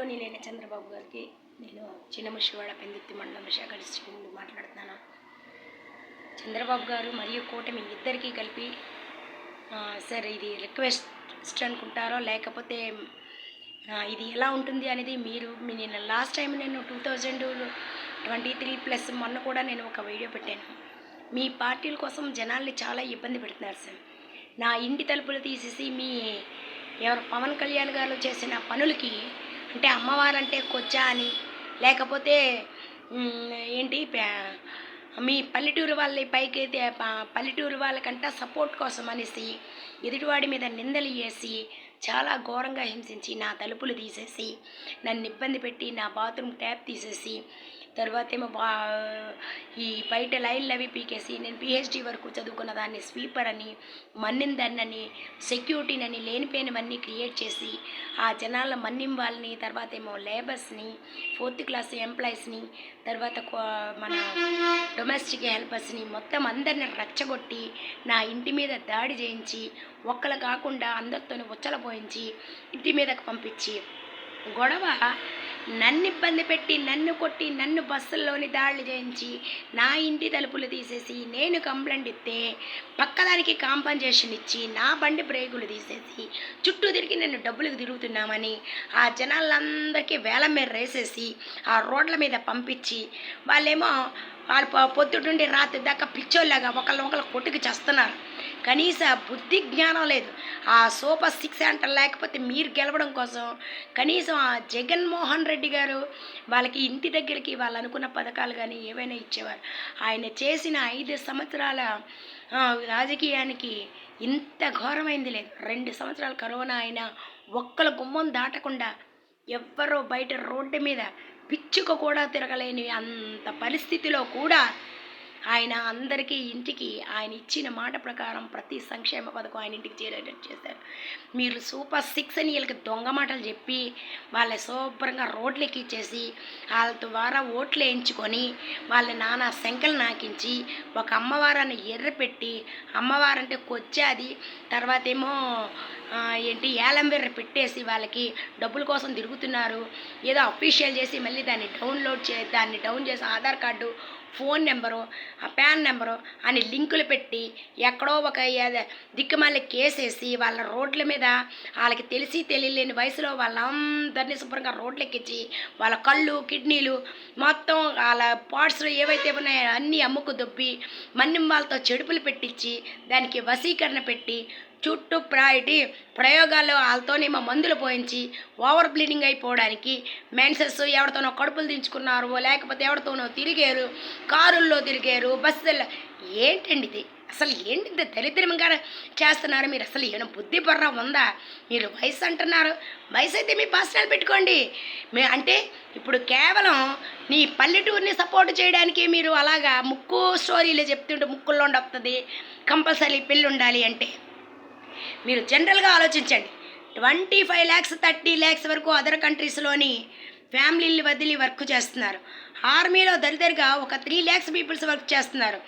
గౌరవనీయులైన చంద్రబాబు గారికి నేను చిన్నముషివాడ పెందుర్తి మండలం విశాఖ డిస్ట్రిక్ట్ నుండి మాట్లాడుతున్నాను. చంద్రబాబు గారు మరియు కూటమి ఇద్దరికీ కలిపి సార్ ఇది రిక్వెస్ట్ అనుకుంటారో లేకపోతే ఇది ఎలా ఉంటుంది అనేది నేను లాస్ట్ టైం నేను 2023+ మొన్న కూడా నేను ఒక వీడియో పెట్టాను. మీ పార్టీల కోసం జనాల్ని చాలా ఇబ్బంది పెడుతున్నారు సార్. నా ఇంటి తలుపులు తీసేసి ఎవరు పవన్ కళ్యాణ్ గారు చేసిన పనులకి అంటే అమ్మవారంటే కొచ్చా అని లేకపోతే మీ పల్లెటూరు వాళ్ళ పైకి పల్లెటూరు వాళ్ళకంట సపోర్ట్ కోసం అనేసి ఎదుటివాడి మీద నిందలు వేసి చాలా ఘోరంగా హింసించి నా తలుపులు తీసేసి నన్ను ఇబ్బంది పెట్టి నా బాత్రూమ్ ట్యాప్ తీసేసి తర్వాత ఏమో ఈ బయట లైన్లు అవి పీకేసి నేను PhD వరకు చదువుకున్న దాన్ని స్వీపర్ అని మన్నిందన్నని సెక్యూరిటీనని లేనిపోయినవన్నీ క్రియేట్ చేసి ఆ జనాల మన్నిం వాళ్ళని తర్వాత ఏమో లేబర్స్ని 4th క్లాస్ ఎంప్లాయీస్ని తర్వాత మన డొమెస్టిక్ హెల్పర్స్ని మొత్తం అందరిని రచ్చగొట్టి నా ఇంటి మీద దాడి చేయించి ఒక్కలు కాకుండా అందరితోని ఉచ్చలపోయించి ఇంటి మీదకు పంపించి గొడవ నన్ను ఇబ్బంది పెట్టి నన్ను కొట్టి నన్ను బస్సుల్లోని దాడులు చేయించి నా ఇంటి తలుపులు తీసేసి నేను కంప్లైంట్ ఇస్తే పక్కదానికి కాంపన్సేషన్ ఇచ్చి నా బండి బ్రేకులు తీసేసి చుట్టూ తిరిగి నన్ను డబ్బులకు తిరుగుతున్నామని ఆ జనాలందరికీ వేల మీద రేసేసి ఆ రోడ్ల మీద పంపించి వాళ్ళేమో వాళ్ళు పొద్దుటుండి రాత్రి దాకా పిచ్చోళ్ళగా ఒకళ్ళు కొట్టుకు చేస్తున్నారు. కనీస బుద్ధి జ్ఞానం లేదు. ఆ సూపర్ 6 అంటారు లేకపోతే మీరు గెలవడం కోసం కనీసం ఆ జగన్మోహన్ రెడ్డి గారు వాళ్ళకి ఇంటి దగ్గరికి వాళ్ళు అనుకున్న పథకాలు కానీ ఏవైనా ఇచ్చేవారు. ఆయన చేసిన 5 సంవత్సరాల రాజకీయానికి ఇంత ఘోరమైంది లేదు. 2 సంవత్సరాలు కరోనా అయినా ఒక్కల గుమ్మం దాటకుండా ఎవ్వరో బయట రోడ్డు మీద పిచ్చుక కూడా తిరగలేని అంత పరిస్థితిలో కూడా ఆయన అందరికీ ఇంటికి ఆయన ఇచ్చిన మాట ప్రకారం ప్రతి సంక్షేమ పథకం ఆయన ఇంటికి చేరేటట్టు చేశారు. మీరు సూపర్ 6 అని వీళ్ళకి దొంగ మాటలు చెప్పి వాళ్ళ శుభ్రంగా రోడ్లు ఎక్కించేసి వాళ్ళ ద్వారా ఓట్లు వేయించుకొని వాళ్ళ నానా శంకలు నాకించి ఒక అమ్మవారాన్ని ఎర్రపెట్టి అమ్మవారంటే కొచ్చాది తర్వాత ఏమో ఏలంబెర్ర పెట్టేసి వాళ్ళకి డబ్బుల కోసం తిరుగుతున్నారు. ఏదో అఫీషియల్ చేసి మళ్ళీ దాన్ని డౌన్ చేసి ఆధార్ కార్డు ఫోన్ నెంబరు ఆ పాన్ నెంబరు అని లింకులు పెట్టి ఎక్కడో ఒక దిక్కుమాలి కేసేసి వాళ్ళ రోడ్ల మీద వాళ్ళకి తెలియలేని వయసులో వాళ్ళందరినీ శుభ్రంగా రోడ్లు ఎక్కించి వాళ్ళ కళ్ళు కిడ్నీలు మొత్తం వాళ్ళ పార్ట్స్ ఏవైతే ఉన్నాయో అన్నీ అమ్ముకు దొబ్బి మన్నింబాలతో చెడుపులు పెట్టించి దానికి వశీకరణ పెట్టి చుట్టూ ప్రయోగాలు వాళ్ళతోనేమో మందులు పోయించి ఓవర్ బ్లీడింగ్ అయిపోవడానికి మెన్సెస్ ఎవరితోనో కడుపులు దించుకున్నారు లేకపోతే ఎవరితోనో తిరిగారు కారుల్లో తిరిగారు బస్సుల్లో ఏంటండి ఇది అసలు ఏంటి దరిద్రంగా చేస్తున్నారు మీరు అసలు ఏమైనా బుద్ధి బుర్ర ఉందా మీరు వయసు అంటున్నారు వయసు అయితే మీ పర్సనల్ పెట్టుకోండి అంటే ఇప్పుడు కేవలం నీ పల్లెటూరిని సపోర్ట్ చేయడానికి మీరు అలాగా ముక్కు స్టోరీలు చెప్తుంటే ముక్కుల్లో వస్తుంది కంపల్సరీ పెళ్ళి ఉండాలి అంటే మీరు జనరల్గా ఆలోచించండి 25 lakhs 30 lakhs వరకు అదర్ కంట్రీస్లోని ఫ్యామిలీని వదిలి వర్క్ చేస్తున్నారు. ఆర్మీలో దరిదరిగా ఒక 3 lakhs పీపుల్స్ వర్క్ చేస్తున్నారు.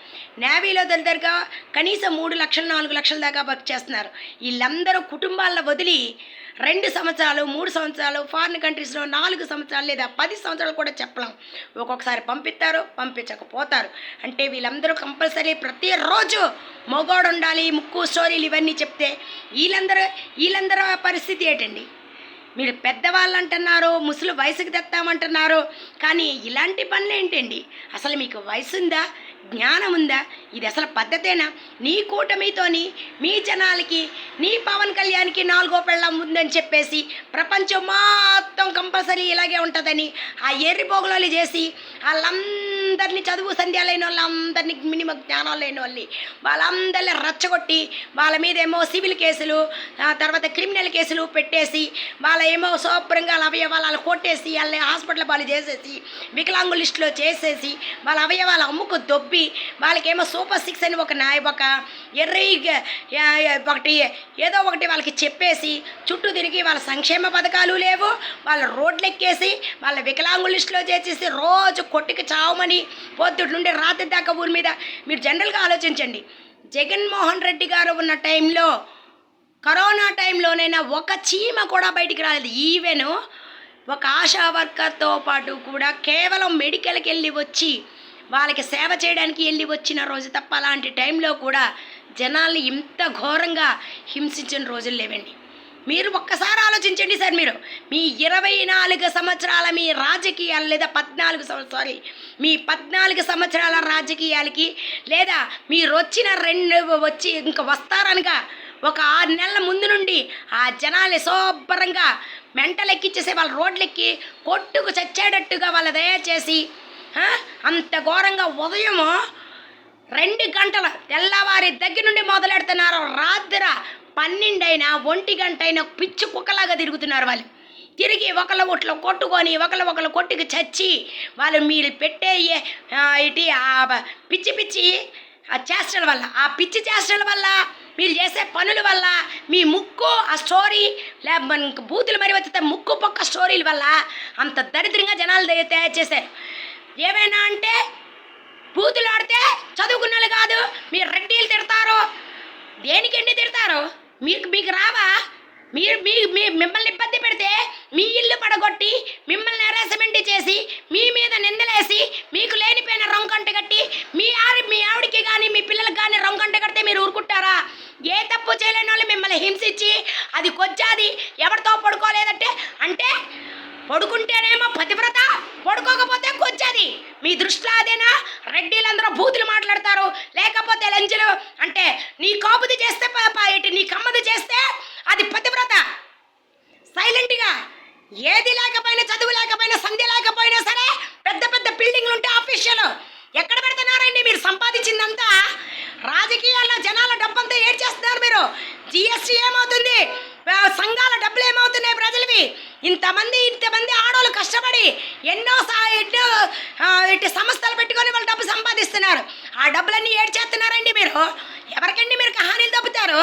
నేవీలో దరిదరిగా కనీసం 3 లక్షలు 4 లక్షల దాకా వర్క్ చేస్తున్నారు. వీళ్ళందరూ కుటుంబాలను వదిలి 2 సంవత్సరాలు 3 సంవత్సరాలు ఫారిన్ కంట్రీస్లో 4 సంవత్సరాలు లేదా 10 సంవత్సరాలు కూడా చెప్పలేం. ఒక్కొక్కసారి పంపిస్తారు పంపించకపోతారు. అంటే వీళ్ళందరూ కంపల్సరీ ప్రతిరోజు మొగోడు ఉండాలి ముక్కు స్టోరీలు ఇవన్నీ చెప్తే వీళ్ళందరూ పరిస్థితి ఏంటండి? మీరు పెద్దవాళ్ళు అంటున్నారు ముసలి వయసుకు తెస్తామంటున్నారు కానీ ఇలాంటి పనులు ఏంటండి? అసలు మీకు వయసు ఉందా జ్ఞానం ఉందా? ఇది అసలు పద్ధతేనా? నీ కూటమితోని మీ జనాలకి నీ పవన్ కళ్యాణ్కి 4వ పెళ్ళం ఉందని చెప్పేసి ప్రపంచం మొత్తం కంపల్సరీ ఇలాగే ఉంటుందని ఆ ఎర్రిపోగులు చేసి వాళ్ళందరినీ చదువు సంధ్య లేని వాళ్ళందరినీ మినిమం జ్ఞానం లేని వాళ్ళందరినీ రచ్చగొట్టి వాళ్ళ మీద ఏమో సివిల్ కేసులు తర్వాత క్రిమినల్ కేసులు పెట్టేసి వాళ్ళ ఏమో శుభ్రంగా అవయవాలు కొట్టేసి వాళ్ళ హాస్పిటల్ పాలు చేసేసి వికలాంగు లిస్టులో చేసేసి వాళ్ళ అవయవాలు అమ్ముకు దొబ్బి వాళ్ళకేమో సూపర్ 6 అని ఒక ఏదో ఒకటి వాళ్ళకి చెప్పేసి చుట్టూ తిరిగి వాళ్ళ సంక్షేమ పథకాలు లేవు వాళ్ళ రోడ్లు ఎక్కేసి వాళ్ళ వికలాంగు లిస్టులో చేసేసి రోజు కొట్టుకు చావమని పొద్దుటి నుండి రాత్రి దాకా ఊరి మీద మీరు జనరల్గా ఆలోచించండి. జగన్మోహన్ రెడ్డి గారు ఉన్న టైంలో కరోనా టైంలోనైనా ఒక చీమ కూడా బయటికి రాలేదు. ఈవెన్ ఒక ఆశా వర్కర్తో పాటు కూడా కేవలం మెడికల్కి వెళ్ళి వచ్చి వాళ్ళకి సేవ చేయడానికి వెళ్ళి వచ్చిన రోజు తప్ప అలాంటి టైంలో కూడా జనాల్ని ఇంత ఘోరంగా హింసించిన రోజులు లేవండి. మీరు ఒక్కసారి ఆలోచించండి సార్. మీరు మీ 24 సంవత్సరాల మీ రాజకీయాలు లేదా 14 సంవత్సరాల రాజకీయాలకి లేదా మీరు వచ్చి ఇంకా వస్తారనగా ఒక 6 నెలల ముందు నుండి ఆ జనాలు శుభ్రంగా మెంటలు ఎక్కిచ్చేసి వాళ్ళ రోడ్లెక్కి కొట్టుకు చచ్చేటట్టుగా వాళ్ళ దయచేసి అంత ఘోరంగా ఉదయం 2 గంటల తెల్లవారి దగ్గర నుండి మొదలెడుతున్నారు. రాత్రి 12 అయినా 1 గంట అయినా పిచ్చి కుక్కలాగా తిరుగుతున్నారు. వాళ్ళు తిరిగి ఒకళ్ళ ఒట్లో కొట్టుకొని ఒకళ్ళు కొట్టుకు చచ్చి వాళ్ళు మీరు పెట్టే ఇటు పిచ్చి చేష్టల వల్ల ఆ పిచ్చి చేష్టల వల్ల మీరు చేసే పనుల వల్ల మీ ముక్కు ఆ స్టోరీ బూతులు మరి వచ్చితే ముక్కు పక్క స్టోరీల వల్ల అంత దరిద్రంగా జనాలు తయారు చేశారు. ఏమైనా అంటే బూతులు ఆడితే చదువుకున్నలు కాదు, మీరు రెడ్డీలు తిడతారు. దేనికండి తిడతారు? మీకు రావా? మిమ్మల్ని ఇబ్బంది పెడితే మీ ఇల్లు పడగొట్టి మిమ్మల్ని హెరాస్మెంట్ చేసి మీ మీద నిందలేసి మీకు లేనిపోయిన రంకంట కట్టి మీ ఆవిడికి కానీ మీ పిల్లలకు కానీ రంకంట కడితే మీరు ఊరుకుంటారా? ఏ తప్పు చేయలేని వాళ్ళు మిమ్మల్ని హింసించి అది కొచ్చాది ఎవరితో పడుకోలేదంటే అంటే పడుకుంటేనేమో పతివ్రత, పడుకోకపోతే కొచ్చాది. మీ దృష్టిలో అదేనా? రెడ్డిలందరూ బూతులు మాట్లాడతారు, లేకపోతే లంచులు అంటే నీ కాపుది చేస్తే నీ కమ్మది చేస్తే అది పతివ్రత. సైలెంట్గా ఏది లేకపోయినా చదువు లేకపోయినా సంధ్య లేకపోయినా సరే పెద్ద పెద్ద బిల్డింగ్లు ఉంటే ఆఫీషియల్ ఎక్కడ పెడుతున్నారండి? మీరు సంపాదించిందంతా రాజకీయాల్లో జనాల డబ్బంతా ఏడ్చేస్తున్నారు. మీరు జిఎస్టీ ఏమవుతుంది? సంఘాల డబ్బులు ఏమవుతున్నాయి ప్రజలవి? ఇంతమంది ఆడవాళ్ళు కష్టపడి ఎన్నో ఇటు సంస్థలు పెట్టుకొని వాళ్ళు డబ్బు సంపాదిస్తున్నారు. ఆ డబ్బులన్నీ ఏడ్చేస్తున్నారండి మీరు. ఎవరికండి మీరు హానీలు తప్పుతారు?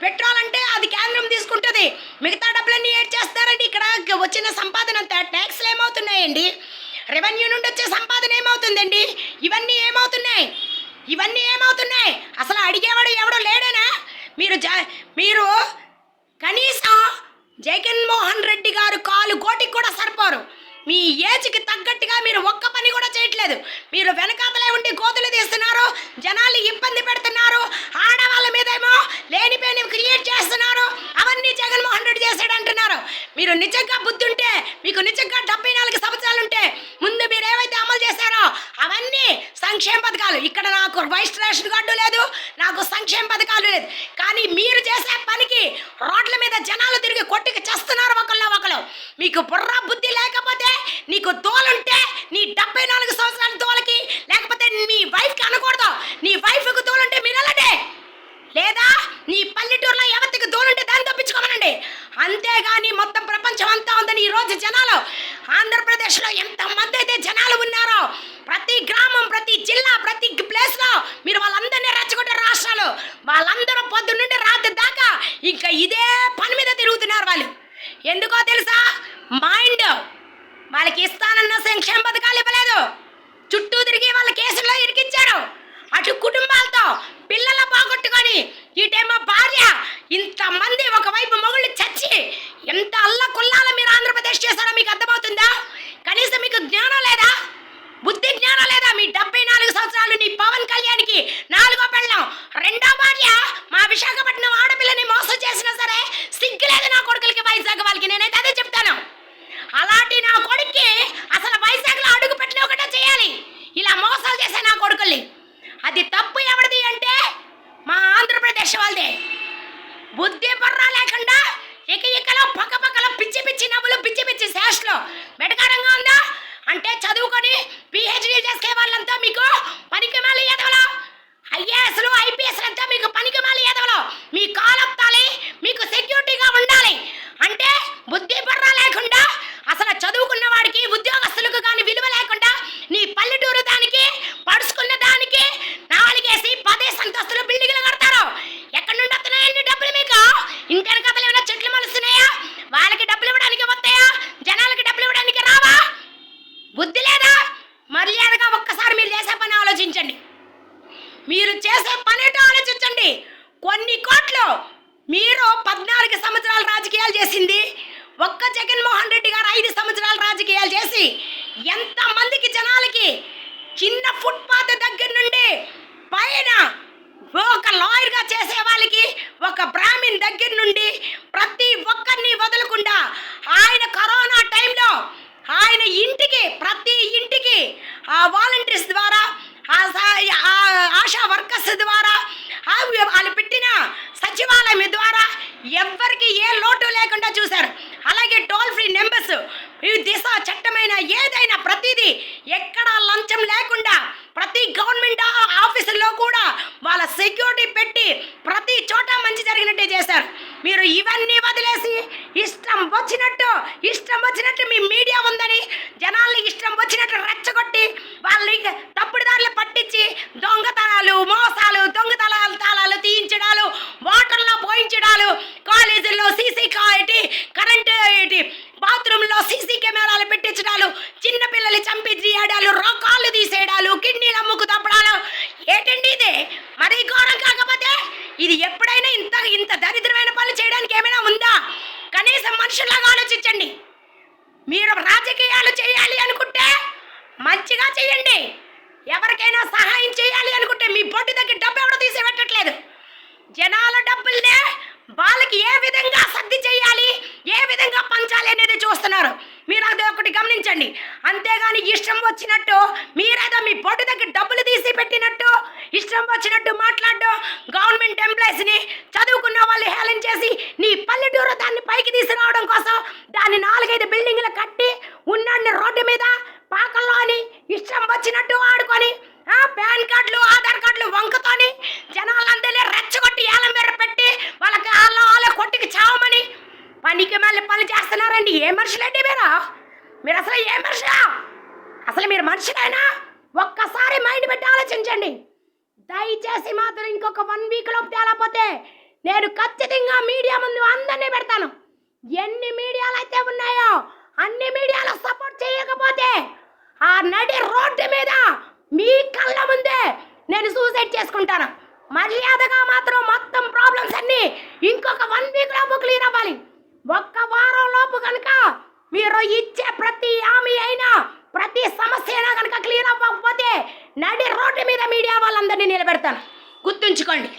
పెట్రోల్ అంటే అది కేంద్రం తీసుకుంటుంది, మిగతా డబ్బులన్నీ ఏడ్చేస్తారండి. ఇక్కడ వచ్చిన సంపాదన అంతా ట్యాక్స్లు ఏమవుతున్నాయండి? రెవెన్యూ నుండి వచ్చే సంపాదన ఏమవుతుందండి? ఇవన్నీ ఏమవుతున్నాయి? అసలు అడిగేవాడు ఎవడో లేడేనా? మీరు కనీసం జగన్మోహన్ రెడ్డి గారు కాలు కోటికి కూడా సరిపోరు. మీ ఏజ్కి తగ్గట్టుగా మీరు ఒక్క పని కూడా చేయట్లేదు. మీరు వెనకాతలే ఉండి కోతులు తీస్తున్నారు, జనాల్ని ఇబ్బంది పెడుతున్నారు, ఆడవాళ్ళ మీదేమో లేనిపోయిన క్రియేట్ చేస్తున్నారు. అవన్నీ జగన్మోహన్ రెడ్డి చేశాడు అంటున్నారు. మీరు నిజంగా బుద్ధి ఉంటే, మీకు నిజంగా 74 సంవత్సరాలు ఉంటే ముందు మీరు ఏవైతే అమలు చేశారో అవన్నీ సంక్షేమ పథకాలు. ఇక్కడ నాకు వైస్ రేషన్ కార్డు లేదు, నాకు సంక్షేమ పథకాలు లేదు. కానీ మీరు చేసే పనికి రోడ్ల మీద జనాలు తిరిగి కొట్టుకు చేస్తున్నారు ఒకళ్ళు. మీకు బుర్ర బుద్ధి లేకపోతే, నీకు తోలుంటే నీ 74 సంవత్సరాల తోలకి, లేకపోతే మీ వైఫ్కి అనకూడదు, నీ వైఫ్కి తోలుంటే మీరు వెళ్ళండి, లేదా నీ పల్లెటూరులో ఎవరికి తోలుంటే దాన్ని తప్పించుకోమనండి. అంతేగాని మొత్తం ప్రపంచం అంతా ఉందని ఈరోజు జనాలు ఆంధ్రప్రదేశ్లో ఎంతమంది అయితే జనాలు ఉన్నారో ప్రతి గ్రామం, ప్రతి జిల్లా, ప్రతి ప్లేస్లో మీరు వాళ్ళందరినీ రెచ్చగొట్టే రాష్ట్రాలు వాళ్ళందరూ పొద్దు నుండి రాత్రి దాకా ఇంకా ఇదే పని మీద తిరుగుతున్నారు. వాళ్ళు ఎందుకో తెలుసా? మైండ్ వాళ్ళకి ఇస్తానన్న సంక్షేమ పథకాలు ఇవ్వలేదు, చుట్టూ తిరిగి వాళ్ళ కేసుల్లో ఇరికించారు. అటు కుటుంబాలతో పిల్లల బాగొట్టుకొని ఇటేమో భార్య, ఇంతమంది ఒకవైపు మొగుళ్ళు చచ్చి ఎంత అల్లకొల్లాల మీరు ఆంధ్రప్రదేశ్ చేశారో మీకు అర్థమవుతుందా? కనీసం మీకు జ్ఞానం లేదా? బుద్ధి జ్ఞానం లేదా? మీ 74 సంవత్సరాలు నీ పవన్ కళ్యాణ్కి 4వ పెళ్ళం, 2వ భార్య మా విశాఖపట్నం ఆడపిల్లని మోసం చేసినా సరే సిగ్గులేదు నా కొడుకులకి, వైజాగ్ వాళ్ళకి. నేనైతే అదే చెప్తాను. అలాంటి నా కొడుక్కి అసలు వైజాగ్లో అడుగు పెట్టిన ఒకటే చేయాలి, ఇలా మోసాలు చేసే నా కొడుకుల్ని. అది తప్పు ఎవరిది అంటే మా ఆంధ్రప్రదేశ్ వాళ్ళదే. బుద్ధి బుర్ర లేకుండా ఇకలో పక్కలో పిచ్చి నవ్వులు, పిచ్చి శాస్లో మెటకారంగా ఉందా అంటే చదువుకొని పిహెచ్డీ చేసే వాళ్ళంతా మీకు పనికిమాలి ఎదవలో, ఐఏఎస్లు ఐపీఎస్లు అంతా మీకు పనికిమాలి ఎదవలో. మీ కాలొత్తాలి, మీకు సెక్యూరిటీగా ఉండాలి అంటే బుద్ధి బుర్ర లేకుండా, అసలు చదువుకున్న వాడికి ఉద్యోగస్తులకు కానీ విలువ లేకుండా నీ పల్లెటూరు దానికి పడుచుకున్న దానికి 4 10 అంతస్తులు బిల్డింగ్లు కడతారు. ఎక్కడి నుండి వస్తున్నాయండి డబ్బులు మీకు? ఇంటి కథలు ఏమైనా చెట్లు మలుస్తున్నాయా? వాళ్ళకి డబ్బులు ఇవ్వడానికి వస్తాయా? జనాలకి డబ్బులు ఇవ్వడానికి రావా? బుద్ధి లేదా? మర్యాదగా ఒక్కసారి మీరు చేసే పని ఆలోచించండి. మీరు చేసే పనేటో ఎంతమందికి జనాలకి చిన్న ఫుట్పాత్ దగ్గర నుండి పైన ఒక లాయర్గా చేసే వాళ్ళకి, ఒక బ్రాహ్మిన్ దగ్గర నుండి ప్రతి ఒక్కరిని వదలకుండా ఆయన కరోనా టైంలో ఆయన ఇంటికి, ప్రతి ఇంటికి ఆ వాలంటీర్స్ ద్వారా, ఆశా వర్కర్స్ ద్వారా, వాళ్ళు పెట్టిన సచివాలయం ద్వారా ఎవ్వరికి ఏ లోటు లేకుండా చూశారు. అలాగే టోల్ ఫ్రీ నెంబర్స్, దిశ చట్టమైన ఏదైనా ప్రతిదీ ఎక్కడ లంచం లేకుండా ప్రతి గవర్నమెంట్ ఆఫీసుల్లో కూడా వాళ్ళ సెక్యూరిటీ పెట్టి ప్రతి చోట మంచి జరిగినట్టే చేశారు. మీరు ఇవన్నీ వదిలేసి ఇష్టం వచ్చినట్టు మీ మీడియా ఉందని జనాల్ని ఇష్టం వచ్చినట్టు రెచ్చగొట్టి వాళ్ళని తప్పుడు దారిలో పట్టించి దొంగతనాలు, మోసాలు, తాళాలు తీయించడాలు, వాటర్లో పోయించడాలు, కాలేజీల్లో కరెంటు బాత్రూంలో సీసీ కెమెరాలు పెట్టించడాలు, చిన్నపిల్లలు చంపి తీయడాలు, రోకాళ్ళు తీసేయడాలు, కిడ్నీలు అమ్ముకు తప్పడాలు. ఏంటండి ఇది? మరీ ఘోరం కాకపోతే ఇది ఎప్పుడైనా ఇంత దరిద్రమైన పనులు చేయడానికి ఏమైనా ఉందా? కనీసం మనుషులాగా ఆలోచించండి. మీరు రాజకీయాలు చేయాలి అనుకుంటే మంచిగా చేయండి. ఎవరికైనా సహాయం చేయాలి అనుకుంటే మీ బొడ్డు దగ్గర డబ్బు ఎవడో తీసేపెట్టట్లేదు. జనాల డబ్బుల్నే వాళ్ళకి ఏ విధంగా సర్ది చేయాలి, ఏ విధంగా పంచాలి అనేది చూస్తున్నారు. మీరు అది ఒకటి గమనించండి. అంతేగాని ఇష్టం వచ్చినట్టు మీరేదో మీ బొడ్డు దగ్గర డబ్బులు తీసి పెట్టినట్టు ఇష్టం వచ్చినట్టు మాట్లాడడం, గవర్నమెంట్ ఎంప్లాయీస్ని, చదువుకున్న వాళ్ళు హేళన చేసి నీ పల్లెటూరు దాన్ని పైకి తీసుకురావడం కోసం దాన్ని 4-5 బిల్డింగ్లు కట్టి ఉన్నాడిని రోడ్డు మీద పాకల్లో అని ఇష్టం వచ్చినట్టు ఆడుకొని పాన్ కార్డులు, ఆధార్ కార్డులు వంకతోని జనాలందరినీ రెచ్చగొట్టి ఏలం మేర పెట్టి వాళ్ళకి వాళ్ళ కొట్టికి చావమని పనికి మళ్ళీ పనులు చేస్తున్నారండి. ఏ మనుషులండి మీరు అసలు ఏ మనుషులా? అసలు మీరు మనుషులైనా? ఒక్కసారి మైండ్ పెట్టి ఆలోచించండి. దయచేసి మాత్రం ఇంకొక 1 వీక్లో తేలకపోతే నేను ఖచ్చితంగా మీడియా ముందు అందరినీ పెడతాను. ఎన్ని మీడియాలు అయితే ఉన్నాయో అన్ని మీడియాలో సపోర్ట్ చేయకపోతే ఆ నడి రోడ్డు మీద మీ కళ్ళ ముందే నేను సూసైడ్ చేసుకుంటాను. మర్యాదగా మాత్రం మొత్తం ప్రాబ్లమ్స్ అన్నీ ఇంకొక 1 వీక్ లోపు క్లియర్ అవ్వాలి. ఒక్క వారం లోపు కనుక మీరు ఇచ్చే ప్రతి హామీ అయినా ప్రతి సమస్య అయినా కనుక క్లియర్ అవ్వకపోతే నడి రోడ్డు మీద మీడియా వాళ్ళందరినీ నిలబెడతాను. గుర్తుంచుకోండి.